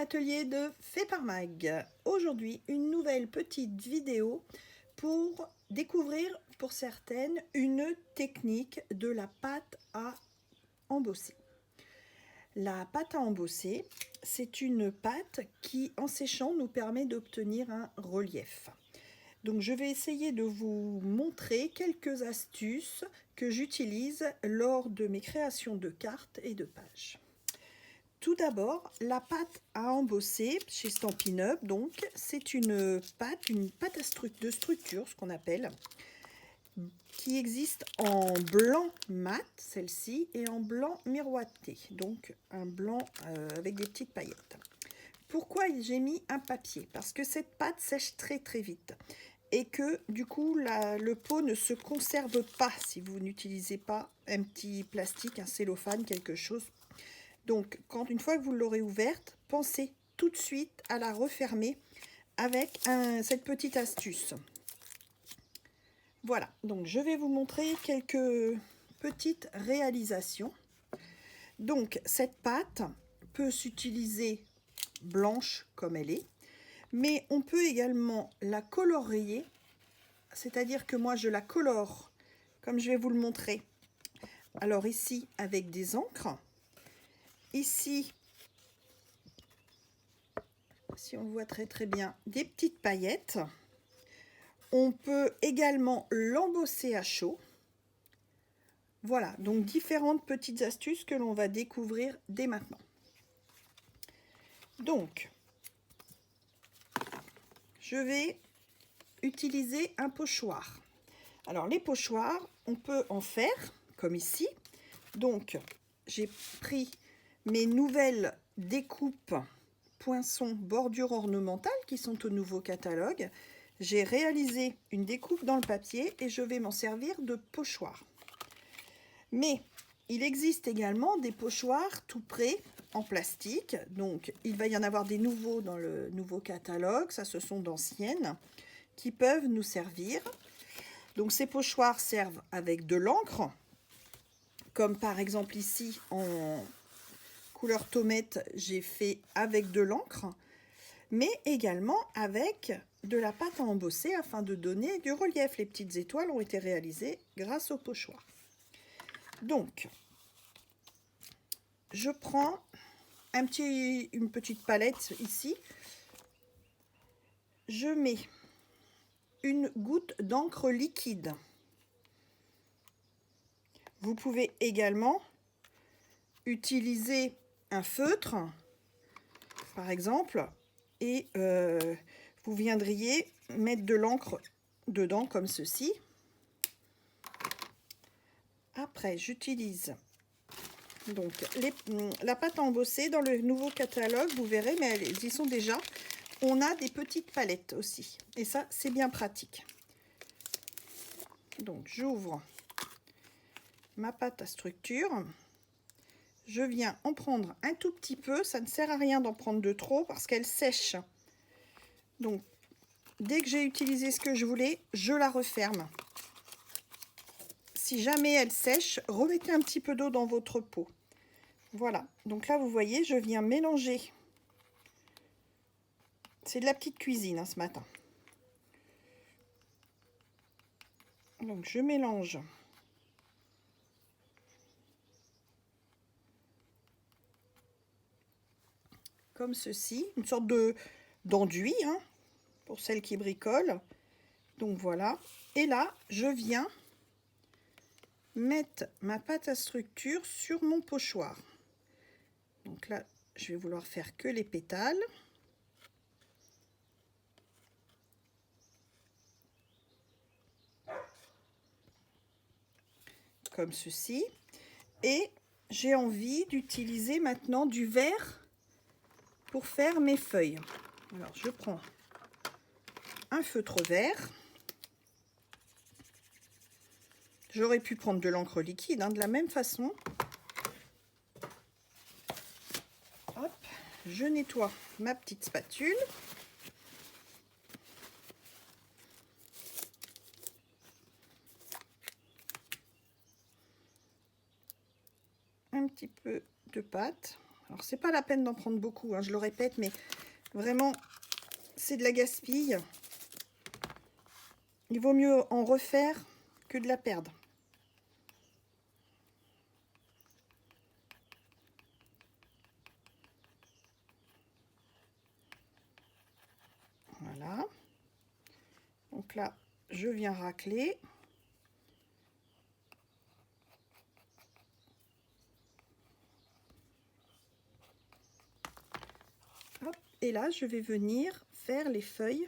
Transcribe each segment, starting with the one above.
l'atelier de Fait par Mag. Aujourd'hui, une nouvelle petite vidéo pour découvrir pour certaines une technique de la pâte à embosser. La pâte à embosser, c'est une pâte qui, en séchant, nous permet d'obtenir un relief. Donc je vais essayer de vous montrer quelques astuces que j'utilise lors de mes créations de cartes et de pages. Tout d'abord, la pâte à embosser chez Stampin' Up, donc c'est une pâte de structure, ce qu'on appelle, qui existe en blanc mat, celle-ci, et en blanc miroité, donc un blanc avec des petites paillettes. Pourquoi j'ai mis un papier? Parce que cette pâte sèche très très vite et que du coup le pot ne se conserve pas si vous n'utilisez pas un petit plastique, un cellophane, quelque chose. Donc, une fois que vous l'aurez ouverte, pensez tout de suite à la refermer avec cette petite astuce. Voilà, donc je vais vous montrer quelques petites réalisations. Donc, cette pâte peut s'utiliser blanche comme elle est, mais on peut également la colorier, c'est-à-dire que moi je la colore comme je vais vous le montrer. Alors ici, avec des encres. Ici, si on voit très très bien, des petites paillettes. On peut également l'embosser à chaud. Voilà, donc différentes petites astuces que l'on va découvrir dès maintenant. Donc, je vais utiliser un pochoir. Alors les pochoirs, on peut en faire comme ici. Donc, j'ai pris mes nouvelles découpes poinçons bordure ornementale qui sont au nouveau catalogue. J'ai réalisé une découpe dans le papier et je vais m'en servir de pochoir. Mais il existe également des pochoirs tout prêts en plastique. Donc il va y en avoir des nouveaux dans le nouveau catalogue. Ça, ce sont d'anciennes qui peuvent nous servir. Donc ces pochoirs servent avec de l'encre, comme par exemple ici en couleur tomate, j'ai fait avec de l'encre, mais également avec de la pâte à embosser afin de donner du relief. Les petites étoiles ont été réalisées grâce au pochoir. Donc, je prends une petite palette ici. Je mets une goutte d'encre liquide. Vous pouvez également utiliser un feutre, par exemple, et vous viendriez mettre de l'encre dedans comme ceci. Après, j'utilise donc la pâte à embosser dans le nouveau catalogue, vous verrez, mais elles y sont déjà. On a des petites palettes aussi, et ça, c'est bien pratique. Donc, j'ouvre ma pâte à structure. Je viens en prendre un tout petit peu, ça ne sert à rien d'en prendre de trop parce qu'elle sèche. Donc, dès que j'ai utilisé ce que je voulais, je la referme. Si jamais elle sèche, remettez un petit peu d'eau dans votre pot. Voilà, donc là vous voyez, je viens mélanger. C'est de la petite cuisine hein, ce matin. Donc je mélange. Comme ceci, une sorte d'enduit hein, pour celles qui bricolent. Donc voilà, et là je viens mettre ma pâte à structure sur mon pochoir. Donc là, je vais vouloir faire que les pétales. Comme ceci. Et j'ai envie d'utiliser maintenant du vert pour faire mes feuilles. Alors, je prends un feutre vert. J'aurais pu prendre de l'encre liquide, hein, de la même façon. Hop, je nettoie ma petite spatule. Un petit peu de pâte. Alors, c'est pas la peine d'en prendre beaucoup, hein, je le répète, mais vraiment, c'est de la gaspille. Il vaut mieux en refaire que de la perdre. Voilà. Donc là, je viens racler. Hop, et là, je vais venir faire les feuilles.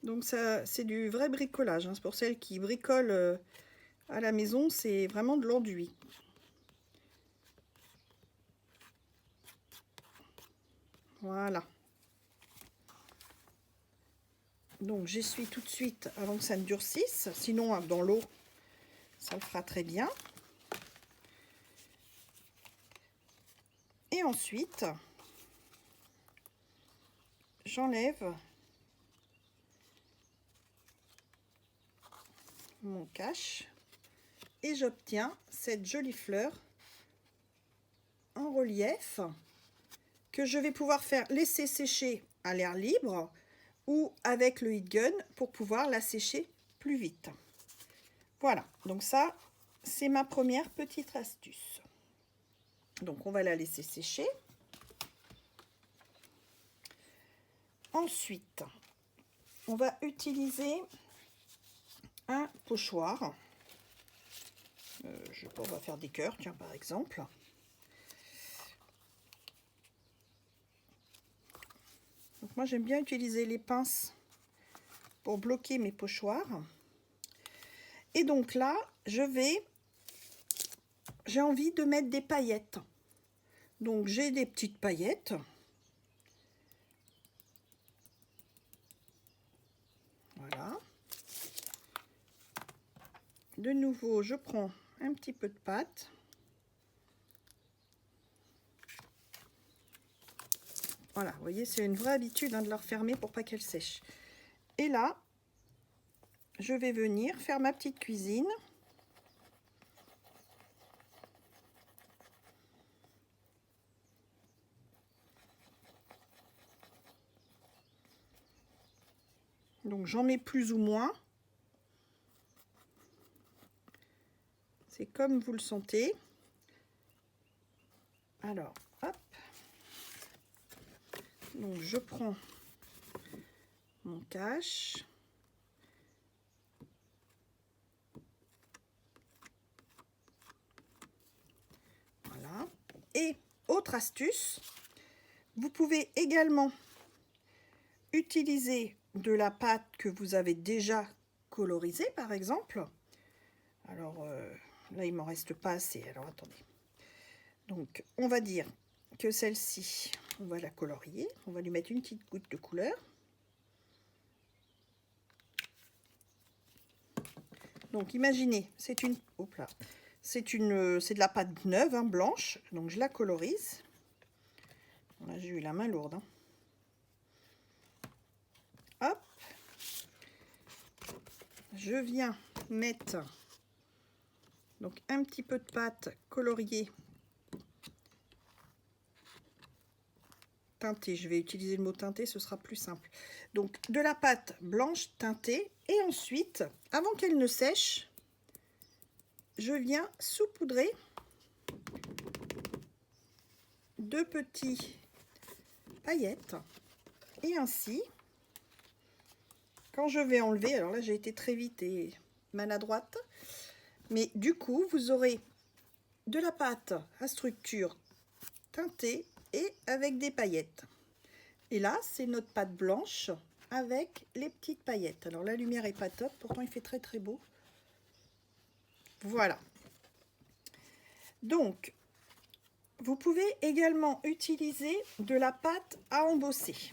Donc ça, c'est du vrai bricolage, hein. C'est pour celles qui bricolent à la maison, c'est vraiment de l'enduit. Voilà. Donc j'essuie tout de suite avant que ça ne durcisse, sinon dans l'eau, ça le fera très bien. Et ensuite, j'enlève mon cache et j'obtiens cette jolie fleur en relief que je vais pouvoir faire laisser sécher à l'air libre ou avec le heat gun pour pouvoir la sécher plus vite. Voilà, donc ça, c'est ma première petite astuce. Donc on va la laisser sécher. Ensuite, on va utiliser un pochoir. Je sais pas, on va faire des cœurs, tiens, par exemple. Donc moi, j'aime bien utiliser les pinces pour bloquer mes pochoirs. Et donc là, j'ai envie de mettre des paillettes. Donc j'ai des petites paillettes. Voilà. De nouveau, je prends un petit peu de pâte. Voilà, vous voyez, c'est une vraie habitude, hein, de la refermer pour pas qu'elle sèche. Et là, je vais venir faire ma petite cuisine. Donc j'en mets plus ou moins. C'est comme vous le sentez. Alors, hop. Donc je prends mon cache. Voilà. Et autre astuce, vous pouvez également utiliser de la pâte que vous avez déjà colorisée, par exemple. Alors là, il m'en reste pas assez. Alors attendez. Donc on va dire que celle-ci, on va la colorier. On va lui mettre une petite goutte de couleur. Donc imaginez, c'est de la pâte neuve, hein, blanche. Donc je la colorise. Bon, là j'ai eu la main lourde, hein. Hop, je viens mettre donc un petit peu de pâte coloriée, teintée. Je vais utiliser le mot teintée, ce sera plus simple. Donc de la pâte blanche teintée, et ensuite, avant qu'elle ne sèche, je viens saupoudrer de petits paillettes, et ainsi, quand je vais enlever, alors là j'ai été très vite et maladroite, mais du coup vous aurez de la pâte à structure teintée et avec des paillettes. Et là c'est notre pâte blanche avec les petites paillettes. Alors la lumière est pas top, pourtant il fait très très beau. Voilà. Donc vous pouvez également utiliser de la pâte à embosser.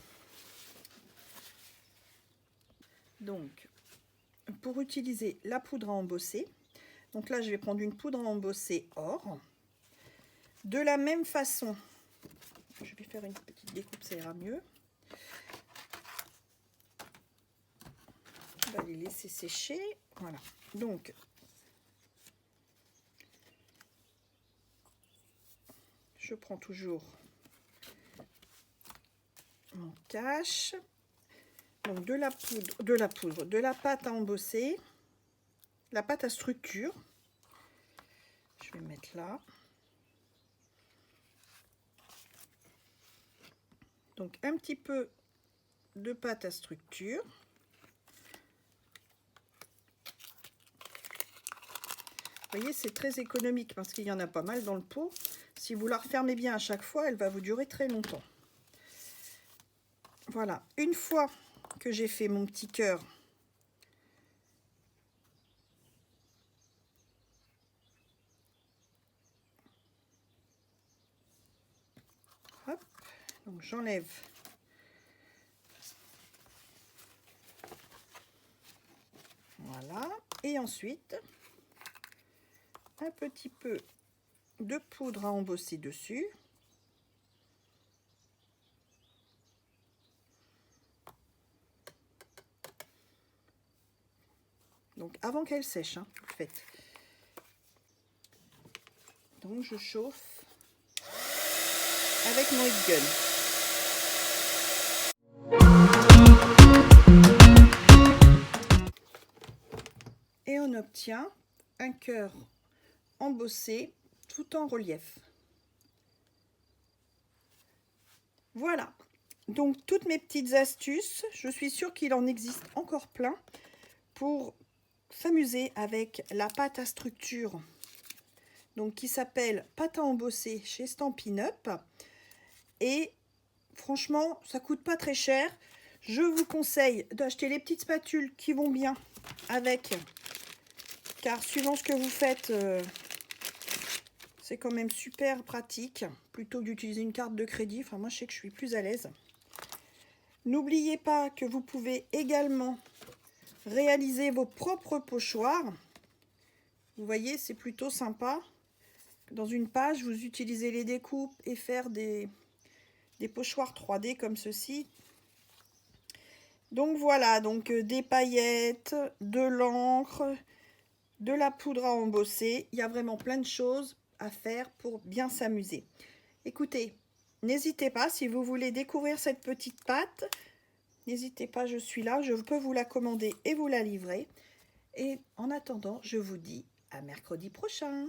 Donc pour utiliser la poudre à embosser, donc là je vais prendre une poudre à embosser or. De la même façon, je vais faire une petite découpe, ça ira mieux. va les laisser sécher. Voilà. Donc, je prends toujours mon cache. Donc de la pâte à embosser, la pâte à structure. Je vais mettre là. Donc un petit peu de pâte à structure. Vous voyez, c'est très économique parce qu'il y en a pas mal dans le pot. Si vous la refermez bien à chaque fois, elle va vous durer très longtemps. Voilà, une fois que j'ai fait mon petit cœur, hop, donc j'enlève voilà, et ensuite un petit peu de poudre à embosser dessus. Donc avant qu'elle sèche, hein, vous le faites. Donc je chauffe avec mon heat gun. Et on obtient un cœur embossé tout en relief. Voilà, donc toutes mes petites astuces, je suis sûre qu'il en existe encore plein pour s'amuser avec la pâte à structure, donc qui s'appelle pâte à embosser chez Stampin' Up. Et franchement, ça coûte pas très cher. Je vous conseille d'acheter les petites spatules qui vont bien avec, car suivant ce que vous faites, c'est quand même super pratique, plutôt que d'utiliser une carte de crédit. Enfin, moi, je sais que je suis plus à l'aise. N'oubliez pas que vous pouvez également réaliser vos propres pochoirs. Vous voyez, c'est plutôt sympa. Dans une page, vous utilisez les découpes et faire des pochoirs 3D comme ceci. Donc voilà, donc des paillettes, de l'encre, de la poudre à embosser. Il y a vraiment plein de choses à faire pour bien s'amuser. Écoutez, n'hésitez pas, si vous voulez découvrir cette petite pâte, n'hésitez pas, je suis là, je peux vous la commander et vous la livrer. Et en attendant, je vous dis à mercredi prochain.